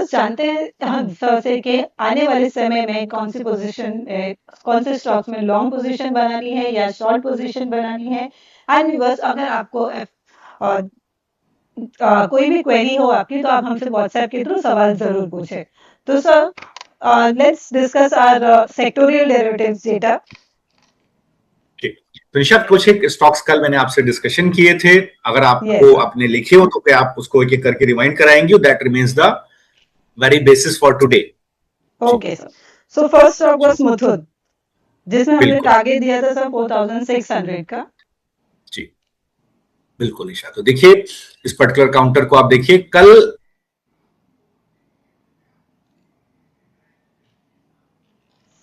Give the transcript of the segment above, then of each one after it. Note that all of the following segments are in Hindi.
बस जानते हैं हम सर से कि आने वाले समय में कौन सी पोजीशन, कौन से स्टॉक्स में लॉन्ग पोजीशन बनानी है या शॉर्ट पोजीशन बनानी है। एंड बस अगर आपको कोई भी क्वेरी हो आपकी तो आप हमसे व्हाट्सएप के थ्रू सवाल जरूर पूछे। तो sir let's discuss our sectoral derivatives data. तो निशा, कुछ एक स्टॉक्स कल मैंने आपसे डिस्कशन किए थे, अगर आपको आपने लिखे हो तो क्या आप उसको एक एक करके रिमाइंड कराएंगे? That remains the very basis for today. Okay sir. So first stock was Muthoot, जिसमें हमने टारगेट दिया था सर 4600 का। जी बिल्कुल निशा। तो देखिए इस पर्टिकुलर काउंटर को आप देखिए कल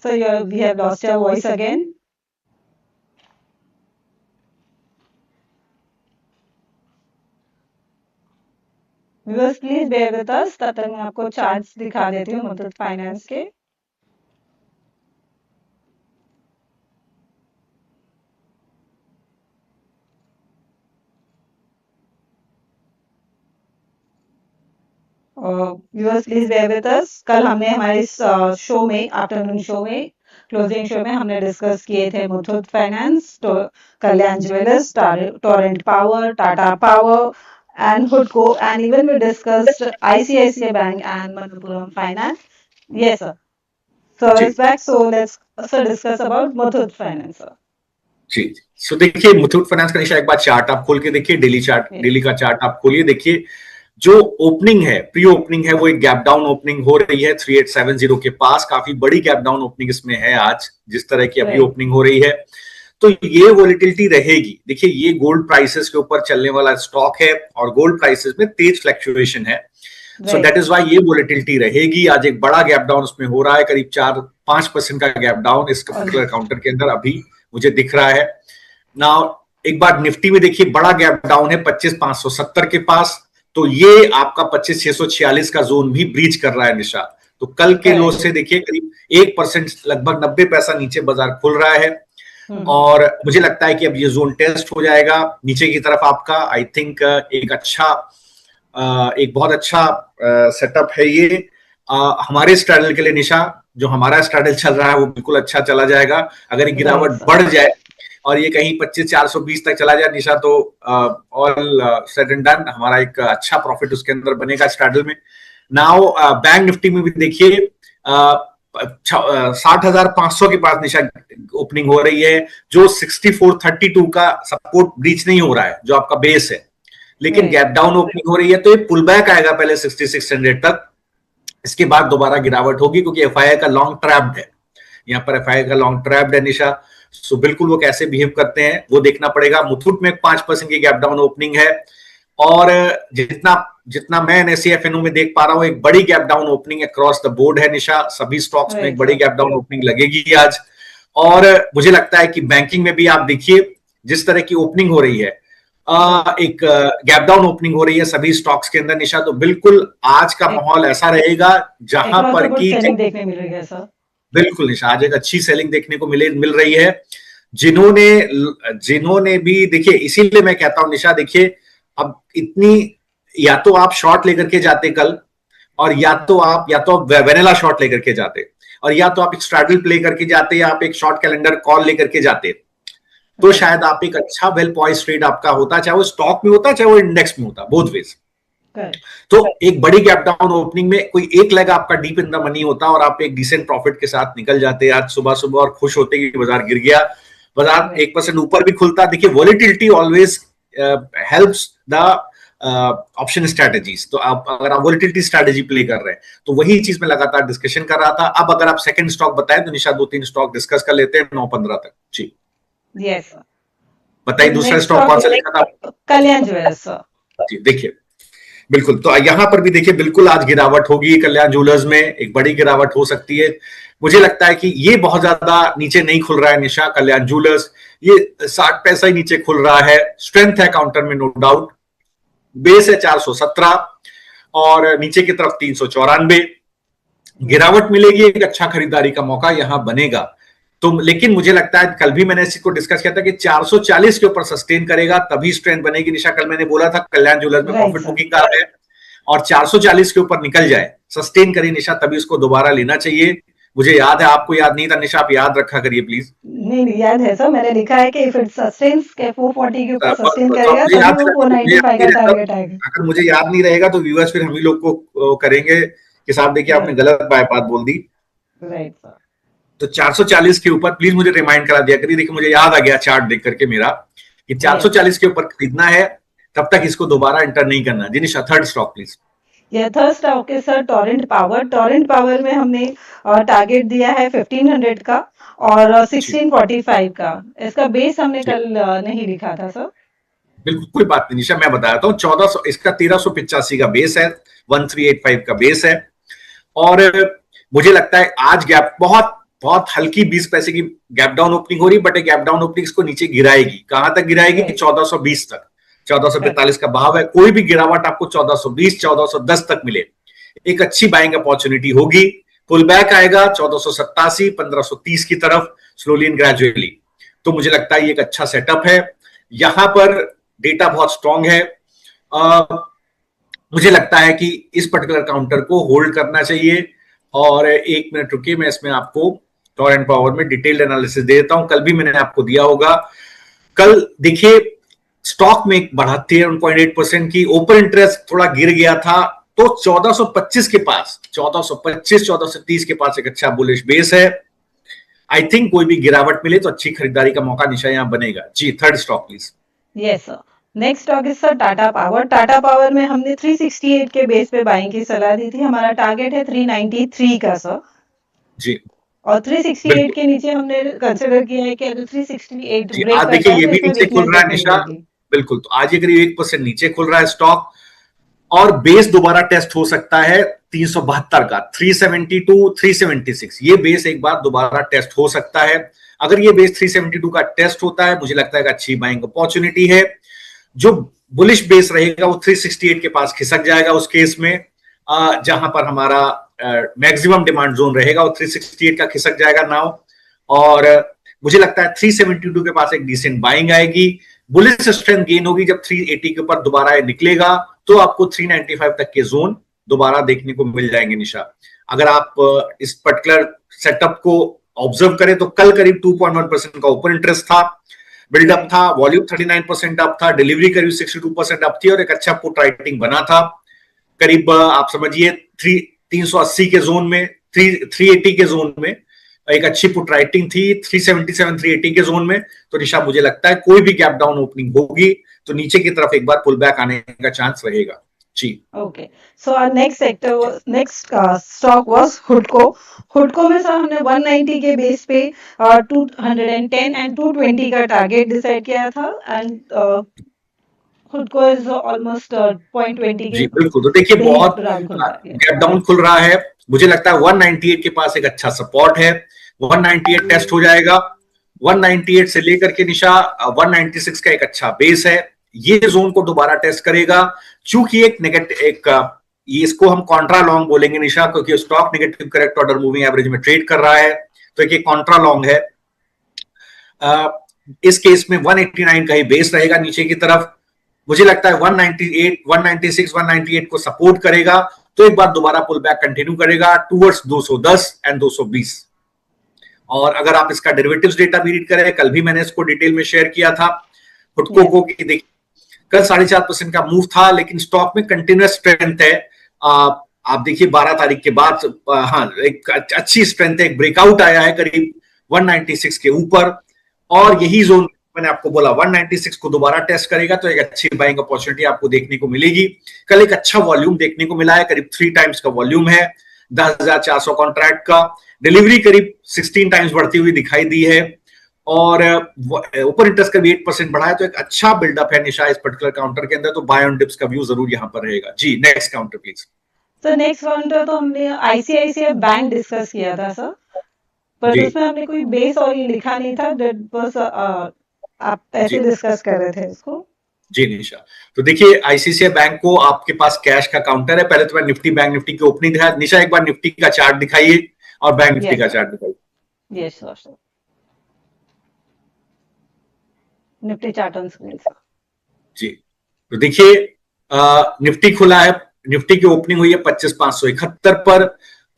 sir we have lost your voice again. Viewers please bear with us, तब तक मैं आपको चार्ट्स दिखा देती हूँ मुथूट फाइनेंस के। Viewers please bear with us. कल हमने हमारे शो में, आफ्टरनून शो में, क्लोजिंग शो में हमने डिस्कस किए थे Muthoot finance, Kalyan jewellers, Torrent Power, Tata power and Hudco, and even we discussed ICICI Bank and Manappuram Finance. Yes, sir. So it's back. So let's discuss about Muthoot Finance, sir. जी। सो देखिए मुथूट फाइनेंस का निशा एक बार चार्ट आप खोल के देखिए, डेली चार्ट, डेली का चार्ट आप खोलिए, देखिए जो ओपनिंग है, प्री ओपनिंग है, वो एक गैप डाउन ओपनिंग हो रही है 3870 के पास। काफी बड़ी गैप डाउन ओपनिंग इसमें है आज, जिस तरह की अभी ओपनिंग हो रही है। तो ये वोलेटिलिटी रहेगी। देखिए ये गोल्ड प्राइसेस के ऊपर चलने वाला स्टॉक है और गोल्ड प्राइसेस में तेज फ्लक्चुएशन है, सो दैट इज व्हाई ये वोलेटिलिटी रहेगी। आज एक बड़ा गैप डाउन उसमें हो रहा है, करीब 4-5% का गैप डाउन इस पर्टिकुलर काउंटर के अंदर अभी मुझे दिख रहा है। नाउ एक बार निफ्टी में देखिए बड़ा गैप डाउन है 25,570 के पास, तो ये आपका 25,646 का जोन भी ब्रीच कर रहा है निशा। तो कल के लो से देखिए करीब 1%, लगभग 90 पैसा नीचे बाजार खुल रहा है और मुझे लगता है कि अब ये जोन टेस्ट हो जाएगा नीचे की तरफ आपका। आई थिंक एक बहुत अच्छा सेटअप है ये हमारे स्ट्रैडल के लिए निशा। जो हमारा स्ट्रैडल चल रहा है वो बिल्कुल अच्छा चला जाएगा। अगर ये गिरावट बढ़ जाए और ये कहीं 25,420 तक चला जाए निशा, तो ऑल सेड एंड डन, हमारा एक अच्छा प्रॉफिट उसके अंदर बनेगा स्ट्रैडल में। नाउ बैंक निफ्टी में भी देखिए 60,500 के पास निशा ओपनिंग हो रही है, जो 6432 का सपोर्ट ब्रीच नहीं हो रहा है, जो आपका बेस है, लेकिन गैप डाउन ओपनिंग हो रही है। तो ये पुल बैक आएगा पहले 6600 तक, इसके बाद दोबारा गिरावट होगी, क्योंकि एफआईआई का लॉन्ग ट्रैप्ड है, यहाँ पर एफआईआई का लॉन्ग ट्रैप्ड है निशा। सो बिल्कुल वो कैसे बिहेव करते हैं वो देखना पड़ेगा। मुथूट में 5% की गैप डाउन ओपनिंग है और जितना मैं एनएससीएफएनओ में देख पा रहा हूं, एक बड़ी gap down opening across the board है निशा। सभी स्टॉक्स में एक बड़ी गैप डाउन ओपनिंग लगेगी आज। और मुझे लगता है कि बैंकिंग में भी आप देखिए जिस तरह की ओपनिंग हो रही है, एक गैप डाउन ओपनिंग हो रही है सभी स्टॉक्स के अंदर निशा। तो बिल्कुल आज का माहौल ऐसा रहेगा जहां पर की देखने मिल रही है सर। बिल्कुल निशा, आज एक अच्छी सेलिंग देखने को मिल रही है। जिन्होंने भी देखिए, इसीलिए मैं कहता हूं निशा, देखिए अब इतनी, या तो आप शॉर्ट लेकर के जाते कल, और या तो आप वेनिला शॉर्ट लेकर के जाते, और या तो आप एक स्ट्रैडल प्ले करके जाते, या आप एक शॉर्ट कैलेंडर कॉल लेकर के जाते, तो शायद आप एक अच्छा वेल पॉइज्ड ट्रेड आपका होता, चाहे वो स्टॉक में होता चाहे वो इंडेक्स में होता, बोथ वेज। तो एक बड़ी गैप डाउन ओपनिंग में कोई एक लेग आपका डीप इन द मनी होता और आप एक डिसेंट प्रॉफिट के साथ निकल जाते आज सुबह सुबह, और खुश होते कि बाजार गिर गया, बाजार 1% ऊपर भी खुलता। देखिए volatility always helps the option strategies. तो आप अगर आप वोलेटिलिटी स्ट्रेटजी प्ले कर रहे हैं तो वही चीज में लगातार डिस्कशन कर रहा था। अब अगर आप सेकंड स्टॉक बताएं तो निशा 2-3 स्टॉक डिस्कस कर लेते हैं 9-15 तक। जी यस बताइए, दूसरा स्टॉक कौन सा लिखा था? कल्याण ज्वेलर्स। जी देखिए बिल्कुल, तो यहां पर भी देखिए बिल्कुल आज गिरावट होगी। कल्याण ज्वेलर्स में एक बड़ी गिरावट हो सकती है। मुझे लगता है कि ये बहुत ज्यादा नीचे नहीं खुल रहा है निशा। कल्याण ज्वेलर्स ये 60 पैसा ही नीचे खुल रहा है। स्ट्रेंथ है काउंटर में नो डाउट, बेस है 417 और नीचे की तरफ 394। गिरावट मिलेगी, एक अच्छा खरीदारी का मौका यहां बनेगा। तो लेकिन मुझे लगता है, कल भी मैंने इसी को डिस्कस किया था कि 440 के ऊपर सस्टेन करेगा तभी स्ट्रेंथ बनेगी निशा। कल मैंने बोला था कल्याण ज्वेलर्स में प्रॉफिट बुकिंग का है, और 440 के ऊपर निकल जाए, सस्टेन करे निशा, तभी उसको दोबारा लेना चाहिए। मुझे याद है, आपको याद नहीं था निशा, आप याद रखा करिए प्लीज। नहीं याद है सर, मैंने लिखा है कि इफ इट सस्टेन्स के 440 के ऊपर सस्टेन तो करेगा मुझे तभी याद वो मुझे 495 याद का नहीं रहता, टारगेट आएगा। अगर मुझे याद नहीं रहेगा तो व्यूअर्स फिर हम ही लोग को करेंगे कि साहब देखिए आपने गलत बात बोल दी। Right sir. तो 440 के ऊपर प्लीज मुझे रिमाइंड करा दिया करिए। देखिए मुझे याद आ गया चार्ट देख करके मेरा कि 440 के ऊपर खरीदना है, तब तक इसको दोबारा एंटर नहीं करना। जी निशा, थर्ड स्टॉक प्लीज। यह थर्ड स्टॉक है sir Torrent power. Torrent power में हमने टारगेट दिया है 1500 का और 1645 का। इसका बेस हमने कल नहीं लिखा था सर। बिल्कुल कोई बात नहीं निशा, मैं बताता हूँ। 1400 इसका 1385 का बेस है, 1385 का बेस है। और मुझे लगता है आज गैप बहुत बहुत हल्की 20 पैसे की गैप डाउन ओपनिंग हो रही, बट गैप डाउन ओपनिंग इसको नीचे गिराएगी। कहां तक गिराएगी? 1420 तक। 1445 का भाव है, कोई भी गिरावट आपको 1420 1410 तक मिले, एक अच्छी बाइंग अपॉर्चुनिटी होगी। पुल बैक आएगा 1487 1530 की तरफ, स्लोली एंड ग्रेजुअली। तो मुझे लगता है ये एक अच्छा सेटअप है। यहां पर डेटा बहुत स्ट्रांग है। मुझे लगता है कि इस पर्टिकुलर काउंटर को होल्ड करना चाहिए। और एक मिनट रुकिए, मैं इसमें आपको टोरेंट पावर में डिटेल्ड एनालिसिस दे देता हूं। कल भी मैंने आपको दिया होगा। कल देखिए स्टॉक में एक बढ़ाती है 1.8% की, ओपन इंटरेस्ट थोड़ा गिर गया था, तो 1425 के पास, 1425 1430 के पास एक अच्छा बुलिश बेस है। आई थिंक कोई भी गिरावट मिले तो अच्छी खरीदारी का मौका निशा यहां बनेगा। जी third stock please. Yes sir. Next stock is sir Tata power. Tata power में हमने 368 के बेस पे बाइंग की सलाह दी थी। हमारा टारगेट है 393 का सर। जी और 368 के नीचे हमने कंसिडर किया है कि अगर 368 जी, ब्रेक आज करता देखिए है ये तो भी इसमें नीचे खुल वीकनेस रहा है देखने निशा। मिलेगी। बिल्कुल, तो आज ये करीब 1% नीचे खुल रहा है स्टॉक। और बेस दोबारा टेस्ट हो सकता है 372 का, 372 376, ये बेस एक बार दोबारा टेस्ट हो सकता है। अगर ये बेस 372 का टेस्ट होता है, मुझे लगता है कि अच्छी बाइंग अपॉर्चुनिटी है। जो बुलिश बेस रहेगा वो 368 के पास खिसक जाएगा उस केस में। जहां पर हमारा मैक्सिमम डिमांड जोन रहेगा वो 368 का खिसक जाएगा नाउ। और मुझे लगता है 372 के पास एक डिसेंट बाइंग आएगी। बुलिश स्ट्रेंथ गेन होगी जब 380 के ऊपर दोबारा ये निकलेगा, तो आपको 395 तक के जोन दोबारा देखने को मिल जाएंगे निशा। अगर आप इस पर्टिकुलर सेटअप को ऑब्जर्व करें तो कल करीब 2.1% का ओपन इंटरेस्ट था, बिल्डअप था, वॉल्यूम 39% अप था, डिलीवरी करीब 62% अप थी और एक अच्छा पुट राइटिंग बना था। करीब आप समझिए 380 के जोन में, 380 के जोन में एक अच्छी पुट राइटिंग थी, 377 380 के जोन में। तो निशा मुझे लगता है कोई भी गैप डाउन ओपनिंग होगी तो नीचे की तरफ एक बार पुल बैक आने का चांस रहेगा। जी okay, so our next stock was हुडको। हुडको में सर हमने 190 के बेस पे 210 एंड 220 का टारगेट डिसाइड किया था। एंड हुडको इज ऑलमोस्ट 0.20 जी के बिल्कुल। तो देखिए पे ही बहुत राउंड खुल रहा है। गैप डाउन खुल रहा है। मुझे लगता है 198 के पास एक अच्छा सपोर्ट है, 198 टेस्ट हो जाएगा। 198 से लेकर के निशा 196 का एक अच्छा बेस है, ये जोन को दोबारा टेस्ट करेगा। चूंकि एक नेगेटिव ये इसको हम कॉन्ट्रा लॉन्ग बोलेंगे निशा, क्योंकि stock negative correct order moving average में ट्रेड कर रहा है, तो एक कॉन्ट्रा लॉन्ग है। इस केस में 189 का ही बेस रहेगा नीचे की तरफ। मुझे लगता है 198 196 198 को सपोर्ट करेगा, तो एक बार दोबारा पुल बैक कंटिन्यू करेगा टूवर्ड्स 210 एंड 220। और अगर आप इसका डेरिवेटिव्स डेटा भी रीड करें, कल भी मैंने इसको डिटेल में शेयर किया था हुडको को, कि देखिए कल 4.5% का मूव था, लेकिन स्टॉक में कंटिन्यूस स्ट्रेंथ है। आप देखिए 12 तारीख के बाद हाँ एक अच्छी स्ट्रेंथ है, एक ब्रेकआउट आया है करीब 196 के ऊपर। और यही जोन मैंने आपको बोला 196 को दोबारा टेस्ट करेगा तो एक अच्छी बाइंग अपॉर्चुनिटी आपको देखने को मिलेगी। कल एक अच्छा वॉल्यूम देखने को मिला है, करीब 3 टाइम्स का वॉल्यूम है, 10,400 कॉन्ट्रैक्ट का। डिलीवरी करीब 16 टाइम्स बढ़ती हुई दिखाई दी है। और ऊपर इंटरेस्ट का भी 8% बढ़ा है, तो एक अच्छा बिल्डअप है निशा इस पर्टिकुलर काउंटर के अंदर। तो बाय ऑन डिप्स का व्यू जरूर यहां पर रहेगा। जी नेक्स्ट काउंटर प्लीज। तो नेक्स्ट काउंटर तो हमने आईसीआईसीआई बैंक डिस्कस किया था सर, पर जी उसमें हमने कोई बेस और ये लिखा नहीं था। दैट वाज आप ऐसे जी डिस्कस कर रहे थे इसको। जी निशा, तो देखिए आईसीआईसीआई बैंक को आपके पास कैश का काउंटर है। पहले तो मैं निफ्टी बैंक निफ्टी की ओपनिंग दिखाया। निशा एक बार निफ्टी का चार्ट दिखाइए और बैंक निफ्टी यस का सर, चार्ट दिखाइए। Yes sir. Nifty chart on screen sir. जी तो देखिए निफ्टी खुला है, निफ्टी की ओपनिंग हुई है 25,571 पर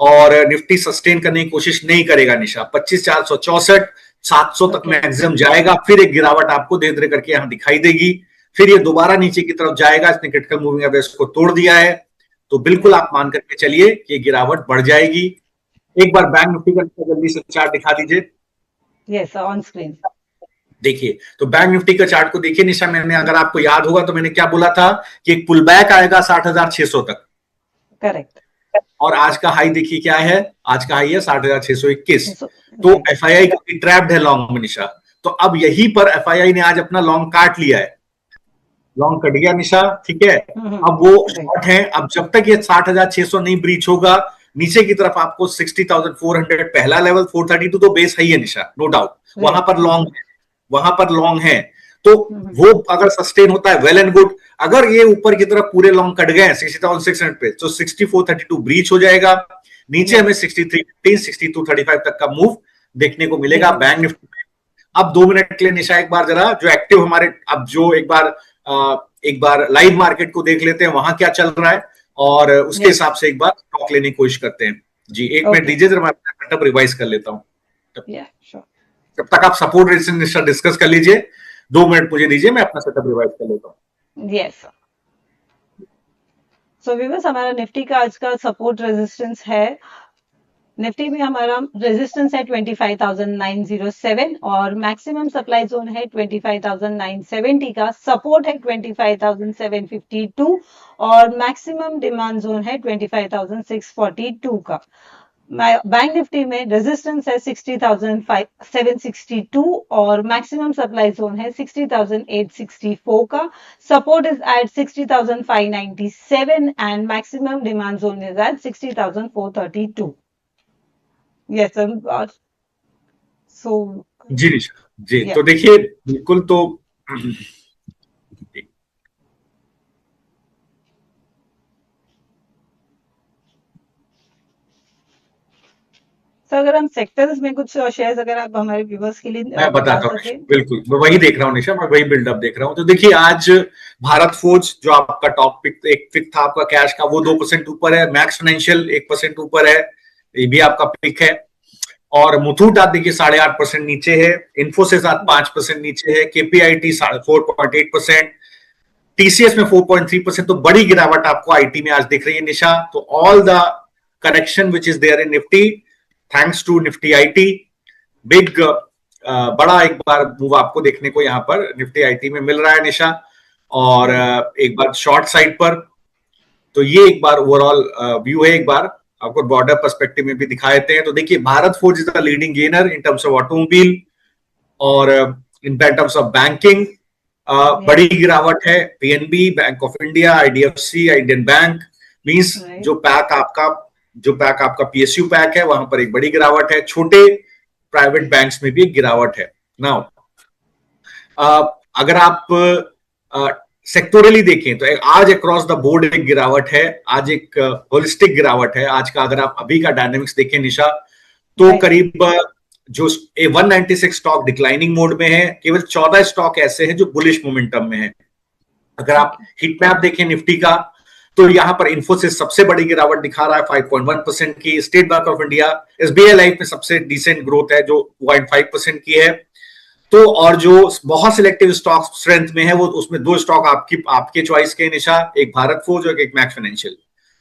और निफ्टी सस्टेन करने की कोशिश नहीं करेगा निशा। 25,464 700 तक मैक्सिमम जाएगा, फिर एक गिरावट आपको धीरे धीरे करके यहां दिखाई देगी, फिर ये दोबारा नीचे की तरफ जाएगा। इसने क्रिटिकल मूविंग एवरेज को तोड़ दिया है, तो बिल्कुल आप मान करके चलिए कि गिरावट बढ़ जाएगी। एक बार बैंक निफ्टी का जल्दी से चार्ट दिखा दीजिए। Yes on screen. देखिए, तो बैंक निफ्टी का चार्ट को देखिए निशा, मैंने अगर आपको याद होगा तो मैंने क्या बोला था कि एक पुल बैक आएगा 60,600 तक। करेक्ट। और आज का हाई देखिए क्या है, आज का हाई है 60,621। तो एफआईआई काफी ट्रैप्ड है लॉन्ग में निशा। तो अब यहीं पर एफआईआई ने आज अपना लॉन्ग काट लिया है, लॉन्ग कट गया निशा, ठीक है। अब वो शॉर्ट है। अब जब तक ये 60,600 नहीं ब्रीच होगा, नीचे की तरफ आपको 60,400 पहला लेवल, 432 तो बेस है ही है निशा, नो डाउट, वहां पर लॉन्ग है, वहां पर लॉन्ग है। तो वो अगर सस्टेन होता है वेल एंड गुड। अगर ये ऊपर की तरफ पूरे लॉन्ग कट गए 60,600 पे, तो 6432 ब्रीच हो जाएगा। नीचे हमें 6315 6235 तक का मूव देखने को मिलेगा बैंक निफ्टी में। अब 2 मिनट के लिए निशा एक बार जरा जो एक्टिव हमारे, अब जो एक बार लाइव मार्केट को देख लेते हैं वहां क्या चल रहा है, और उसके हिसाब से एक बार स्टॉक लेने की कोशिश करते हैं। जी, एक मिनट दीजिए जरा, मैं अपना सेटअप रिवाइज कर लेता हूँ। तब तक आप सपोर्ट रेजिस्टेंस डिस्कस कर लीजिए। 2 मिनट मुझे दीजिए, मैं अपना सेटअप रिवाइज कर लेता हूँ। यस। सो व्यूअर्स, हमारा निफ्टी का आज का सपोर्ट रेजिस्टेंस है, निफ्टी में हमारा रेजिस्टेंस है 25,907 और मैक्सिमम सप्लाई जोन है 25,970 का, सपोर्ट है 25,752 और मैक्सिमम डिमांड जोन है 25,642 का। बैंक निफ्टी में रेजिस्टेंस है 60,762 और मैक्सिमम सप्लाई जोन है 60,864 का, support is at 60,597 and maximum demand zone is at 60,432। Yes sir. So जी निशा जी, तो देखिए बिल्कुल, तो सर अगर हम सेक्टर्स में कुछ शेयर्स अगर आप हमारे व्यूअर्स के लिए मैं बताता हूँ, बिल्कुल मैं वही देख रहा हूँ निशा, मैं वही बिल्डअप देख रहा हूँ। तो देखिए आज भारत फोर्ज जो आपका टॉप पिक, एक पिक था आपका कैश का, वो 2% ऊपर है। मैक्स फाइनेंशियल 1% ऊपर है, ये भी आपका पिक है। और मुथूट आप देखिए 8.5% नीचे है। इन्फोसिस आज 5% नीचे है। केपीआईटी 4.8%, टीसीएस में 4.3%। तो बड़ी गिरावट आपको आईटी में आज दिख रही है निशा। तो all the correction which is there in Nifty, thanks to Nifty IT, big बड़ा एक बार मूव आपको देखने को यहाँ पर निफ्टी आईटी में मिल रहा है निशा। और एक बार शॉर्ट साइड पर, तो ये एक बार ओवरऑल व्यू है, एक बार आपको बॉर्डर पर्सपेक्टिव में भी दिखा देते हैं। तो देखिए Bharat forge is the leading gainer in terms of automobile और इन टर्म्स ऑफ बैंकिंग। बड़ी गिरावट है PNB, bank of India, IDFC, Indian bank, means जो पैक आपका पीएसयू पैक है वहां पर एक बड़ी गिरावट है। छोटे प्राइवेट बैंक्स में भी एक गिरावट है। नाउ अगर आप सेक्टोरली देखें तो आज अक्रॉस द बोर्ड एक गिरावट है, आज एक होलिस्टिक गिरावट है आज का। अगर आप अभी का डायनेमिक्स देखें निशा, तो करीब जो 196 स्टॉक डिक्लाइनिंग मोड में है, केवल 14 स्टॉक ऐसे हैं जो बुलिश मोमेंटम में है। अगर आप हीट मैप देखें निफ्टी का, तो यहां पर इन्फोसिस सबसे बड़ी गिरावट दिखा रहा है 5.1% की। State bank of India, SBI life में सबसे डिसेंट ग्रोथ है जो 0.5% की है। तो और जो बहुत सिलेक्टिव स्टॉक स्ट्रेंथ में है, वो उसमें 2 स्टॉक आपके चॉइस के निशा, एक भारत फोर्ज और एक मैक्स फाइनेंशियल।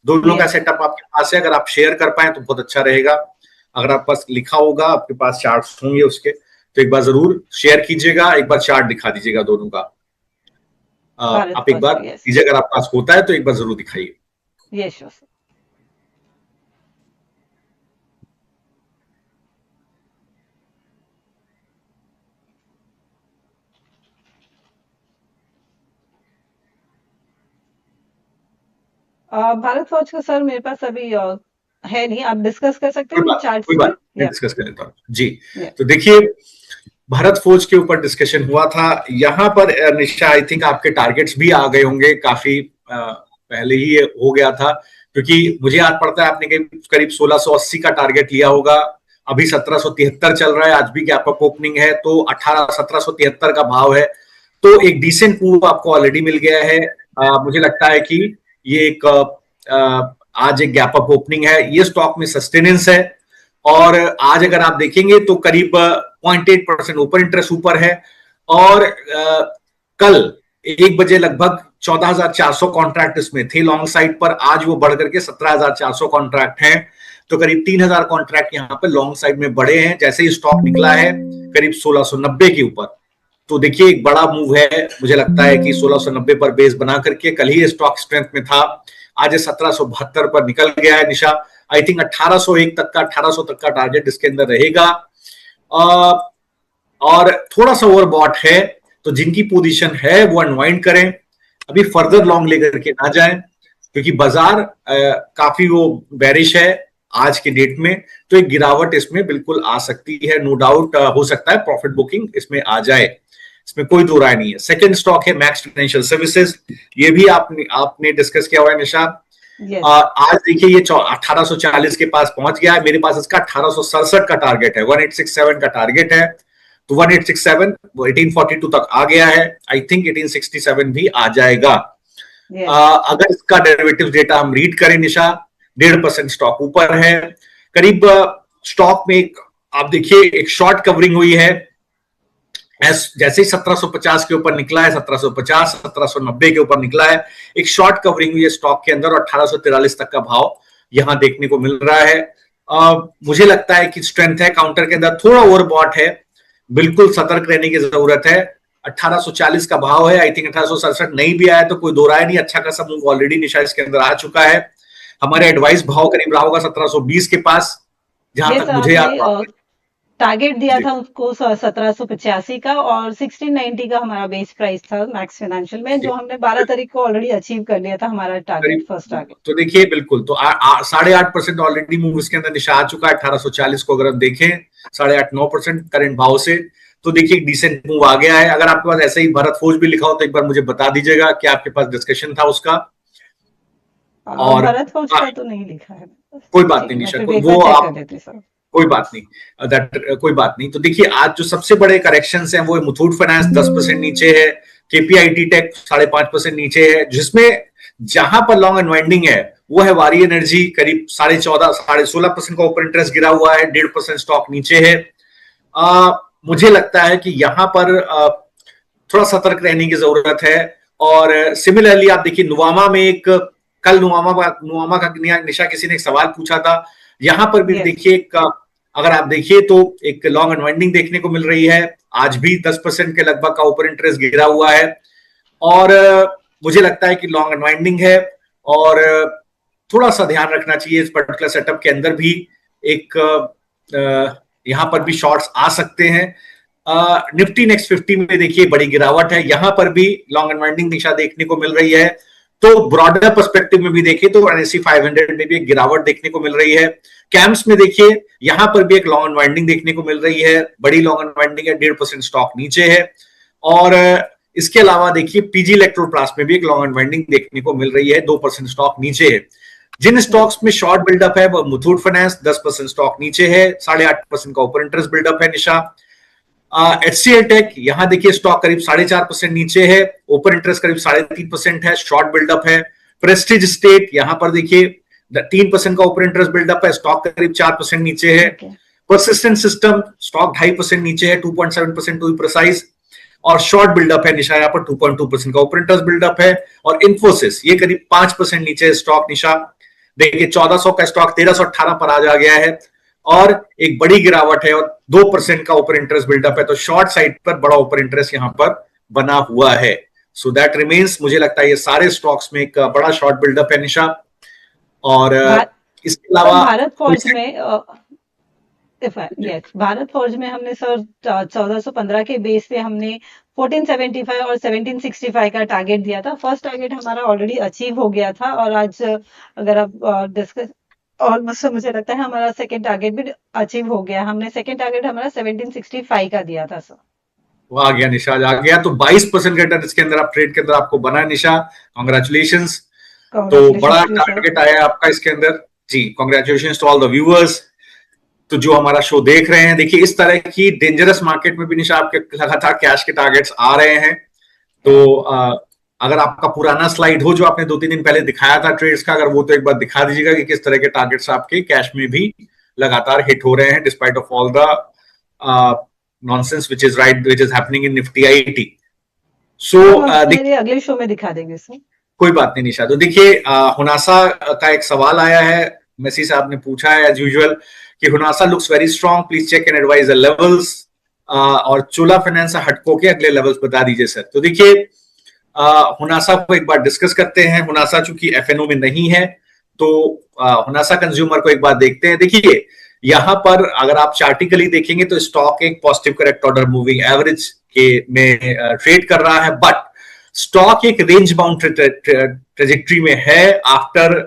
दोनों का सेटअप आपके पास है, अगर आप शेयर कर पाए तो बहुत अच्छा रहेगा। अगर आप पास लिखा होगा, आपके पास चार्ट्स होंगे उसके, तो एक बार जरूर शेयर कीजिएगा, एक बार चार्ट दिखा दीजिएगा दोनों का। आप एक बार कीजिए, अगर आपके पास होता है तो एक बार जरूर दिखाइए। Yes sir. भारत फौज का सर मेरे पास अभी है नहीं, आप डिस्कस कर सकते हैं चार्ट पे। डिस्कस कर लेता हूँ जी। तो देखिए भारत फौज के ऊपर डिस्कशन हुआ था यहाँ पर निशा। आई थिंक आपके टारगेट्स भी आ गए होंगे, काफी पहले ही हो गया था, क्योंकि मुझे याद पड़ता है आपने करीब 1680 का टारगेट लिया होगा। अभी 1773 चल रहा है, आज भी गैप अप ओपनिंग है, तो 1773 का भाव है। तो एक डिसेंट मूव आपको ऑलरेडी मिल गया है। मुझे लगता है कि ये एक आज एक गैप अप ओपनिंग है, ये स्टॉक में सस्टेनेंस है और आज अगर आप देखेंगे तो करीब 0.8% ओपन इंटरेस्ट ऊपर है और कल 1 बजे लगभग 14,400 कॉन्ट्रैक्ट इसमें थे लॉन्ग साइड पर, आज वो बढ़ करके 17,400 कॉन्ट्रैक्ट हैं, तो करीब 3,000 कॉन्ट्रैक्ट यहां पर लॉन्ग साइड में बढ़े हैं। जैसे ही स्टॉक निकला है करीब 1690 के ऊपर, तो देखिए एक बड़ा मूव है, मुझे लगता है कि 1690 पर बेस बना करके कल ही स्टॉक स्ट्रेंथ में था, आज 1772 पर निकल गया है निशा। आई थिंक 1801 तक का 1800 तक का टारगेट इसके अंदर रहेगा और थोड़ा सा ओवरबॉट है, तो जिनकी पोजीशन है वो अनवाइंड करें, अभी फर्दर लॉन्ग लेकर के ना जाएं क्योंकि बाजार काफी वो बेरिश है आज के डेट में, तो एक गिरावट इसमें बिल्कुल आ सकती है, नो डाउट हो सकता है प्रॉफिट बुकिंग इसमें आ जाए, इसमें कोई दो राय नहीं है। सेकंड स्टॉक है मैक्स फाइनेंशियल सर्विसेज, ये भी आपने डिस्कस किया हुआ है निशा। आज देखिए ये 1840 के पास पहुंच गया है, मेरे पास इसका 1867 का टारगेट है, 1867 का टारगेट है, तो 1867 वो 1842 तक आ गया है, आई थिंक 1867 भी आ जाएगा। अगर इसका डेरिवेटिव डेटा हम रीड करें निशा, 1.5% स्टॉक ऊपर है, करीब स्टॉक में एक आप देखिए एक शॉर्ट कवरिंग हुई है, जैसे ही 1750 के ऊपर निकला है, 1750 1790 के ऊपर निकला है, एक शॉर्ट कवरिंग हुई है स्टॉक के अंदर और 1843 तक का भाव यहां देखने को मिल रहा है। मुझे लगता है कि स्ट्रेंथ है, काउंटर के अंदर थोड़ा ओवरबॉट है, बिल्कुल सतर्क रहने की जरूरत है। 1840 का भाव है, आई थिंक 1867 नहीं भी आया तो कोई दो राय नहीं, अच्छा खासा मूव ऑलरेडी निशा इसके अंदर आ चुका है। हमारे एडवाइस भाव करीब रहा होगा 1720 के पास, जहां तक मुझे याद, टारगेट दिया था उसको 1785 का और 1690 का हमारा बेस प्राइस था मैक्स फाइनेंशियल में, जो हमने 12 तारीख को ऑलरेडी अचीव कर लिया था हमारा टारगेट, फर्स्ट टारगेट। तो देखिए बिल्कुल, तो 8.5% ऑलरेडी मूव इसके अंदर निशा आ चुका है। 1840 को अगर हम देखें 8.5-9% करंट भाव से, तो देखिए डिसेंट मूव आ गया है। अगर आपके पास ऐसे ही भरत फौज भी लिखा हो तो एक बार मुझे बता दीजिएगा कि आपके पास डिस्कशन था उसका। और भरत फौज का तो नहीं लिखा है, कोई बात नहीं निशा, वो आप कोई बात नहीं, कोई बात नहीं। तो देखिए आज जो सबसे बड़े करेक्शंस हैं वो मुथूट फाइनेंस 10% नीचे है, केपीआईटी टेक 5.5% नीचे है, जिसमें जहां पर लॉन्ग अनवाइंडिंग है वो है वारी एनर्जी, करीब 14.5-16% का ओपन इंटरेस्ट गिरा हुआ है, 1.5% स्टॉक नीचे है। मुझे लगता है कि यहां पर थोड़ा सतर्क रहने की जरूरत है। और सिमिलरली आप देखिए नुवामा में एक, कल नुवामा का निशा किसी ने एक सवाल पूछा था, यहां पर भी देखिए अगर आप देखिए तो एक लॉन्ग अनवाइंडिंग देखने को मिल रही है, आज भी 10% के लगभग का ओपन इंटरेस्ट गिरा हुआ है और मुझे लगता है कि लॉन्ग अनवाइंडिंग है और थोड़ा सा ध्यान रखना चाहिए इस पर्टिकुलर सेटअप के अंदर भी, एक यहां पर भी शॉर्ट्स आ सकते हैं। निफ्टी नेक्स्ट 50 में देखिए बड़ी गिरावट है, यहां पर भी लॉन्ग अनवाइंडिंग दिशा देखने को मिल रही है। तो ब्रॉडर पर्सपेक्टिव में भी देखिए तो एनएससी 500 में भी एक गिरावट देखने को मिल रही है। कैम्प्स में देखिए यहां पर भी एक लॉन्ग अनवाइंडिंग देखने को मिल रही है, बड़ी लॉन्ग अनवाइंडिंग है, 1.5% स्टॉक नीचे है। और इसके अलावा देखिए पीजी इलेक्ट्रोप्लास्ट में भी एक लॉन्ग अनवाइंडिंग देखने को मिल रही है, 2% स्टॉक नीचे है। जिन स्टॉक्स में शॉर्ट बिल्डअप है वो मुथूट फाइनेंस 10% स्टॉक नीचे है, 8.5% का ओपन इंटरेस्ट बिल्डअप है निशा। एचसीएल टेक यहां देखिए स्टॉक करीब 4.5% नीचे है, ओपन इंटरेस्ट करीब 3.5% है, शॉर्ट बिल्डअप है। प्रेस्टीज स्टेट यहां पर देखिए 3% का ओपन इंटरेस्ट बिल्डअप है, स्टॉक करीब 4% नीचे है। परसिस्टेंट सिस्टम स्टॉक 2.5% नीचे है, 2.7% टू बी प्रिसाइज, और शॉर्ट बिल्डअप है निशा यहाँ पर 2.2% का ओपन इंटरेस्ट बिल्डअप है। और इन्फोसिस ये करीब 5% नीचे है स्टॉक निशा, देखिए 1400 का स्टॉक 1318 पर आ गया है और एक बड़ी गिरावट है और 2% का ओपन इंटरेस्ट बिल्डअप है, तो शॉर्ट साइड पर बड़ा ओपन इंटरेस्ट यहां पर बना हुआ है। सो दैट रिमेन्स, मुझे लगता है ये सारे स्टॉक्स में एक बड़ा शॉर्ट बिल्डअप है निशा। और इसके अलावा भारत फॉर्ज में भारत फॉर्ज में हमने सर 1415 के बेस पे हमने 1475 और 1765 का टारगेट दिया था। फर्स्ट टारगेट हमारा ऑलरेडी अचीव हो गया था और आज अगर आप डिस्कस ऑलमोस्ट मुझे लगता है हमारा सेकंड टारगेट भी अचीव हो गया। हमने सेकंड टारगेट हमारा 1765 का दिया था सर, वो आ गया निशा, आ गया। तो 22% रिटर्न इसके अंदर आप ट्रेड के अंदर आपको बना है निशा, कांग्रेचुलेशंस। तो बड़ा टारगेट आया आपका इसके अंदर जी, congratulations to all the viewers. तो जो हमारा शो देख रहे हैं, देखिए इस तरह की डेंजरस मार्केट में भी निशा आपके लगातार कैश के टारगेट्स आ रहे हैं। तो अगर आपका पुराना स्लाइड हो जो आपने 2-3 दिन पहले दिखाया था ट्रेड्स का, अगर वो तो एक बार दिखा दीजिएगा कि किस तरह के टारगेट्स आपके कैश में भी लगातार हिट हो रहे हैं despite of all the nonsense which is happening in Nifty IT. So अगले शो में दिखा देंगे सर। कोई बात नहीं निशा। तो देखिए हुनासा का एक सवाल आया है, मेसी साहब ने पूछा है एज यूजुअल कि Honasa looks very strong, please check and advise the levels, और चोला फाइनेंस हटको के अगले लेवल्स बता दीजिए सर। तो देखिए हुनासा को एक बार डिस्कस करते हैं। हुनासा चूंकि एफएनओ में नहीं है तो हुनासा कंज्यूमर को एक बार देखते हैं। देखिए यहां पर अगर आप चार्टिकली देखेंगे तो स्टॉक एक positive correct order moving average के में ट्रेड कर रहा है, बट स्टॉक एक रेंज बाउंड ट्रेजेक्ट्री में है आफ्टर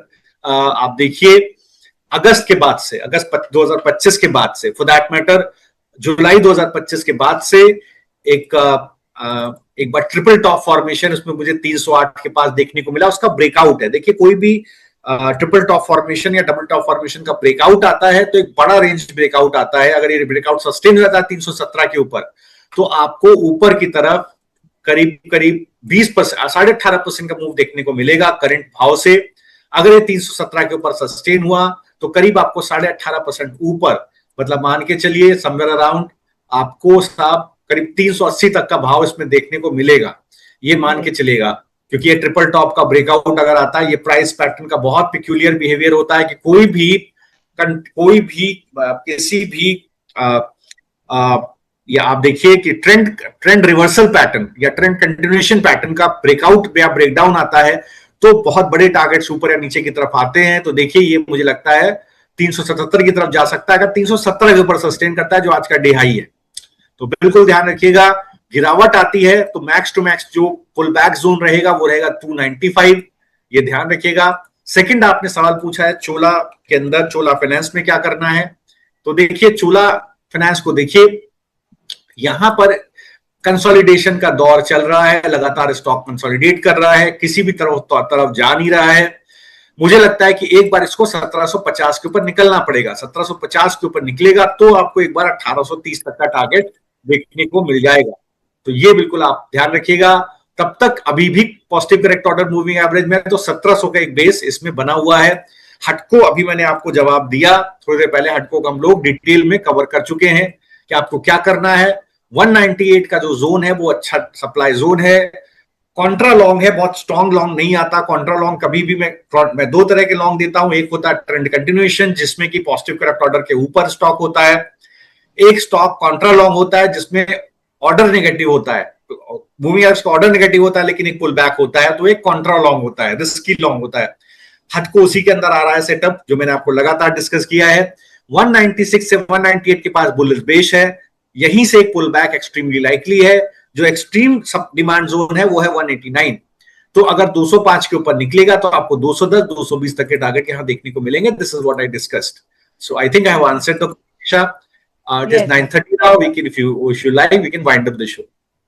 आप देखिए अगस्त के बाद से, अगस्त 2025 के बाद से, फॉर दैट मैटर जुलाई 2025 के बाद से एक बार ट्रिपल टॉप फॉर्मेशन उसमें मुझे 308 के पास देखने को मिला, उसका ब्रेकआउट है। देखिए कोई भी ट्रिपल टॉप फॉर्मेशन या डबल टॉप फॉर्मेशन का ब्रेकआउट आता है तो एक बड़ा रेंज ब्रेकआउट आता है। अगर ये ब्रेकआउट सस्टेन हो जाता है 317 के ऊपर तो आपको ऊपर की तरफ करीब करीब 20%, 18.5% का मूव देखने को मिलेगा करंट भाव से। अगर ये 317 के ऊपर सस्टेन हुआ तो करीब आपको 18.5% ऊपर, मतलब मान के चलिए समवेयर अराउंड आपको साहब करीब 380 तक का भाव इसमें देखने को मिलेगा, ये मान के चलेगा। क्योंकि ये ट्रिपल टॉप का ब्रेकआउट अगर आता है, ये प्राइस पैटर्न का बहुत पिक्यूलियर बिहेवियर होता है कि कोई भी किसी भी या आप देखिए कि ट्रेंड रिवर्सल पैटर्न या ट्रेंड कंटिन्यूएशन पैटर्न का ब्रेकआउट या ब्रेकडाउन आता है तो बहुत बड़े टारगेट्स ऊपर या नीचे की तरफ आते हैं। तो देखिए ये मुझे लगता है 377 की तरफ जा सकता है अगर 317 के ऊपर सस्टेन करता है जो आज का डे हाई है। तो बिल्कुल ध्यान रखिएगा, गिरावट आती है तो मैक्स टू मैक्स जो पुल बैक जोन रहेगा वो रहेगा 295, ये ध्यान रखिएगा। सेकंड आपने सवाल पूछा है चोला के अंदर, चोला फाइनेंस में क्या करना है। तो देखिए चोला फाइनेंस को देखिए यहां पर कंसोलिडेशन का दौर चल रहा है, लगातार स्टॉक कंसोलिडेट कर रहा है, किसी भी तरफ जा नहीं रहा है। मुझे लगता है कि एक बार इसको 1750 के ऊपर निकलना पड़ेगा। 1750 के ऊपर निकलेगा तो आपको एक बार 1830 तक का टारगेट देखने को मिल जाएगा। तो ये बिल्कुल आप ध्यान रखिएगा। तब तक अभी भी positive correct order moving average में तो 1700 का एक बेस इसमें बना हुआ है। हटको अभी मैंने आपको जवाब दिया थोड़ी देर पहले, हटको को हम लोग डिटेल में कवर कर चुके हैं कि आपको क्या करना है। 198 का जो जोन है वो अच्छा सप्लाई जोन है। कॉन्ट्रा लॉन्ग है, बहुत स्ट्रॉन्ग लॉन्ग नहीं आता। कॉन्ट्रा लॉन्ग कभी भी मैं दो तरह के लॉन्ग देता हूं, एक होता है ट्रेंड कंटिन्यूएशन जिसमें कि पॉजिटिव करेक्ट ऑर्डर के ऊपर स्टॉक होता है, एक स्टॉक कॉन्ट्रा लॉन्ग होता है जिसमें ऑर्डर नेगेटिव होता है, मूविंग एवरेज का ऑर्डर नेगेटिव होता है लेकिन एक पुल बैक होता है, तो एक कॉन्ट्रा लॉन्ग होता है, रिस्की लॉन्ग होता है। हटको उसी के अंदर आ रहा है सेटअप जो मैंने आपको लगातार डिस्कस किया है। 196 से 198 के पास बुलिश बेस है, यहीं से एक पुल बैक एक्सट्रीमली लाइकली है। जो एक्सट्रीम सब डिमांड जोन है वो है 189। तो अगर 205 के ऊपर निकलेगा तो आपको 210 220 तक के टारगेट यहां देखने को मिलेंगे। This is what I discussed. So I think I have answered the question. It is 9:30 now. We can, if you like, we can wind up the show.